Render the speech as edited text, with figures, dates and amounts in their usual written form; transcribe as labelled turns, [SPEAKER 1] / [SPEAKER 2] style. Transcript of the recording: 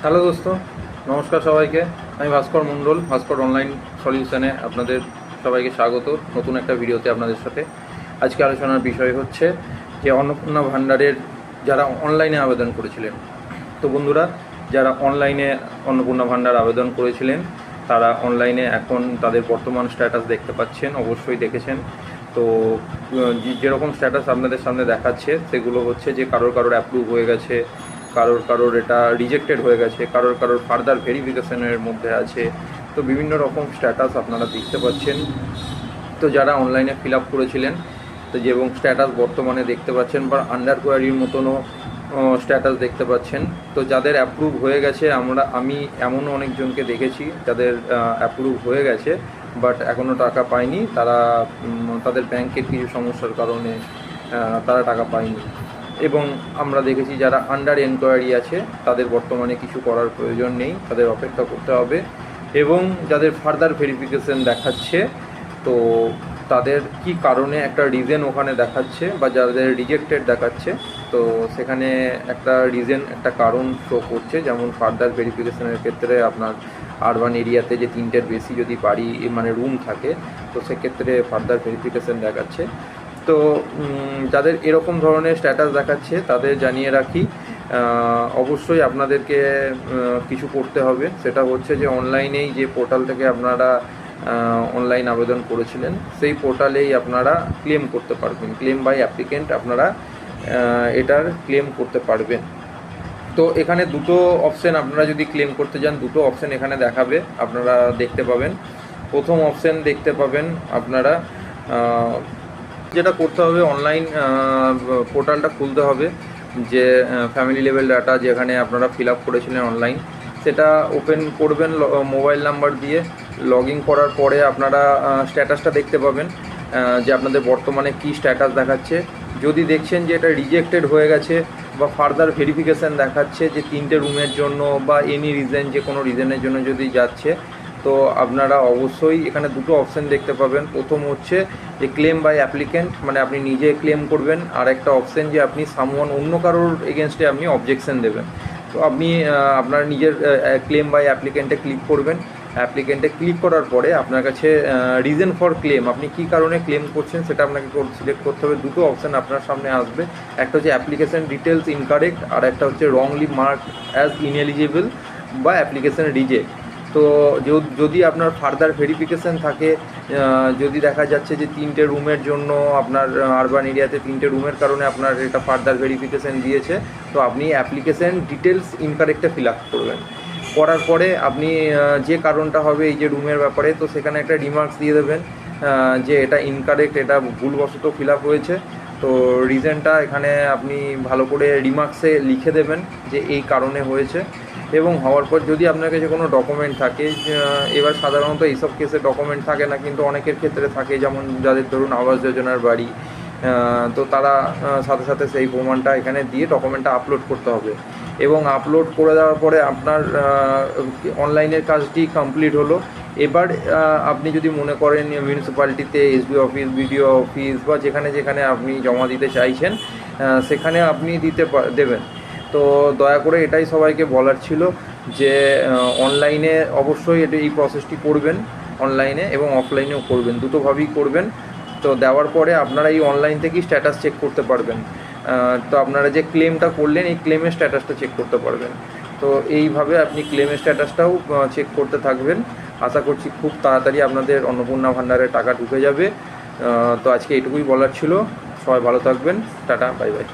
[SPEAKER 1] Hello দোস্ত, নমস্কার সবাইকে। আমি ভাস্কর মণ্ডল, ভাস্কর অনলাইন সলিউশনে আপনাদের সবাইকে স্বাগত। নতুন একটা ভিডিওতে আপনাদের সাথে আজকে আলোচনার বিষয় হচ্ছে যে অন্নপূর্ণা ভাণ্ডারের যারা অনলাইনে আবেদন করেছিলেন। তো বন্ধুরা, যারা অনলাইনে অন্নপূর্ণা ভাণ্ডার আবেদন করেছিলেন তারা অনলাইনে এখন তাদের বর্তমান স্ট্যাটাস দেখতে পাচ্ছেন, অবশ্যই দেখেছেন। তো যেরকম স্ট্যাটাস আপনাদের সামনে দেখাচ্ছে সেগুলো হচ্ছে যে কারোর অ্যাপ্রুভ হয়ে গেছে, কারোর এটা রিজেক্টেড হয়ে গেছে, কারোর ফার্দার ভেরিফিকেশনের মধ্যে আছে। তো বিভিন্ন রকম স্ট্যাটাস আপনারা দেখতে পাচ্ছেন। তো যারা অনলাইনে ফিল আপ করেছিলেন তো এবং স্ট্যাটাস বর্তমানে দেখতে পাচ্ছেন বা আন্ডার কোয়ারির মতনও স্ট্যাটাস দেখতে পাচ্ছেন। তো যাদের অ্যাপ্রুভ হয়ে গেছে, আমি এমনও অনেকজনকে দেখেছি যাদের অ্যাপ্রুভ হয়ে গেছে বাট এখনও টাকা পায়নি। তাদের ব্যাংকের কিছু সমস্যার কারণে তারা টাকা পায়নি। এবং আমরা দেখেছি যারা আন্ডার এনকোয়ারি আছে তাদের বর্তমানে কিছু করার প্রয়োজন নেই, তাদের অপেক্ষা করতে হবে। এবং যাদের ফার্দার ভেরিফিকেশন দেখাচ্ছে তো তাদের কি কারণে একটা রিজন ওখানে দেখাচ্ছে বা যাদের রিজেক্টেড দেখাচ্ছে তো সেখানে একটা রিজন, একটা কারণ শো করছে। যেমন ফার্দার ভেরিফিকেশনের ক্ষেত্রে আপনার আরবান এরিয়াতে যে 3টের বেশি যদি বাড়ি মানে রুম থাকে তো সেক্ষেত্রে ফার্দার ভেরিফিকেশন দেখাচ্ছে। তো যাদের এরকম ধরনের স্ট্যাটাস দেখাচ্ছে তাদের জানিয়ে রাখি, অবশ্যই আপনাদেরকে কিছু করতে হবে। সেটা হচ্ছে যে অনলাইনেই যে পোর্টাল থেকে আপনারা অনলাইন আবেদন করেছিলেন সেই পোর্টালেই আপনারা ক্লেম করতে পারবেন। ক্লেম বাই অ্যাপ্লিকেন্ট আপনারা এটার ক্লেম করতে পারবেন। তো এখানে দুটো অপশান, আপনারা যদি ক্লেম করতে যান দুটো অপশান এখানে দেখাবে, আপনারা দেখতে পাবেন। প্রথম অপশান দেখতে পাবেন আপনারা, যেটা করতে হবে অনলাইন পোর্টালটা খুলতে হবে, যে ফ্যামিলি লেভেল ডাটা যেখানে আপনারা ফিল আপ করেছিলেন অনলাইন সেটা ওপেন করবেন মোবাইল নাম্বার দিয়ে। লগ ইন করার পরে আপনারা স্ট্যাটাসটা দেখতে পাবেন যে আপনাদের বর্তমানে কি স্ট্যাটাস দেখাচ্ছে। যদি দেখছেন যে এটা রিজেক্টেড হয়ে গেছে বা ফার্দার ভেরিফিকেশান দেখাচ্ছে যে 3টে রুমের জন্য বা এনি রিজন, যে কোনো রিজনের জন্য যদি যাচ্ছে তো আপনারা অবশ্যই এখানে দুটো অপশান দেখতে পাবেন। প্রথম হচ্ছে যে ক্লেম বাই অ্যাপ্লিকেন্ট, মানে আপনি নিজে ক্লেম করবেন। আর একটা অপশান যে আপনি সামওয়ান, অন্য কারোর এগেনস্টে আপনি অবজেকশন দেবেন। তো আপনি আপনার নিজের ক্লেম বাই অ্যাপ্লিকেন্টে ক্লিক করবেন। অ্যাপ্লিকেন্টে ক্লিক করার পরে আপনার কাছে রিজন ফর ক্লেম, আপনি কী কারণে ক্লেম করছেন সেটা আপনাকে সিলেক্ট করতে হবে। দুটো অপশান আপনার সামনে আসবে, একটা হচ্ছে অ্যাপ্লিকেশান ডিটেলস ইনকারেক্ট আর একটা হচ্ছে রংলি মার্ক অ্যাজ ইনএলিজিবল বা অ্যাপ্লিকেশান রিজেক্ট। তো যদি আপনার ফার্দার ভেরিফিকেশান থাকে, যদি দেখা যাচ্ছে যে 3টে রুমের জন্য আপনার আরবান এরিয়াতে 3টে রুমের কারণে আপনার এটা ফার্দার ভেরিফিকেশান দিয়েছে, তো আপনি অ্যাপ্লিকেশান ডিটেলস ইনকারেক্টে ফিল আপ করবেন। করার পরে আপনি যে কারণটা হবে এই যে রুমের ব্যাপারে, তো সেখানে একটা রিমার্কস দিয়ে দেবেন যে এটা ইনকারেক্ট, এটা ভুলবশত ফিল আপ হয়েছে। তো রিজনটা এখানে আপনি ভালো করে রিমার্কসে লিখে দেবেন যে এই কারণে হয়েছে। এবং হওয়ার পর যদি আপনার কাছে কোনো ডকুমেন্ট থাকে, এবার সাধারণত এইসব কেসে ডকুমেন্ট থাকে না, কিন্তু অনেকের ক্ষেত্রে থাকে, যেমন যাদের ধরুন আবাস যোজনার বাড়ি, তো তারা সাথে সাথে সেই প্রমাণটা এখানে দিয়ে ডকুমেন্টটা আপলোড করতে হবে। এবং আপলোড করে দেওয়ার পরে আপনার অনলাইনের কাজটি কমপ্লিট হলো। এবার আপনি যদি মনে করেন মিউনিসিপ্যালিটিতে এসডি অফিস, বিডিও অফিস বা যেখানে যেখানে আপনি জমা দিতে চাইছেন সেখানে আপনি দেবেন। তো দয়া করে এটাই সবাইকে বলার ছিল যে অনলাইনে অবশ্যই এই প্রসেসটি করবেন, অনলাইনে এবং অফলাইনেও করবেন, দুটোভাবেই করবেন। তো দেওয়ার পরে আপনারা এই অনলাইন থেকেই স্ট্যাটাস চেক করতে পারবেন। তো আপনারা যে ক্লেমটা করলেন এই ক্লেমের স্ট্যাটাসটা চেক করতে পারবেন। তো এইভাবে আপনি ক্লেমের স্ট্যাটাসটাও চেক করতে থাকবেন। আশা করছি খুব তাড়াতাড়ি আপনাদের অন্নপূর্ণা ভাণ্ডারে টাকা ঢুকে যাবে। তো আজকে এটুকুই বলার ছিল। সবাই ভালো থাকবেন। Tata, bye bye.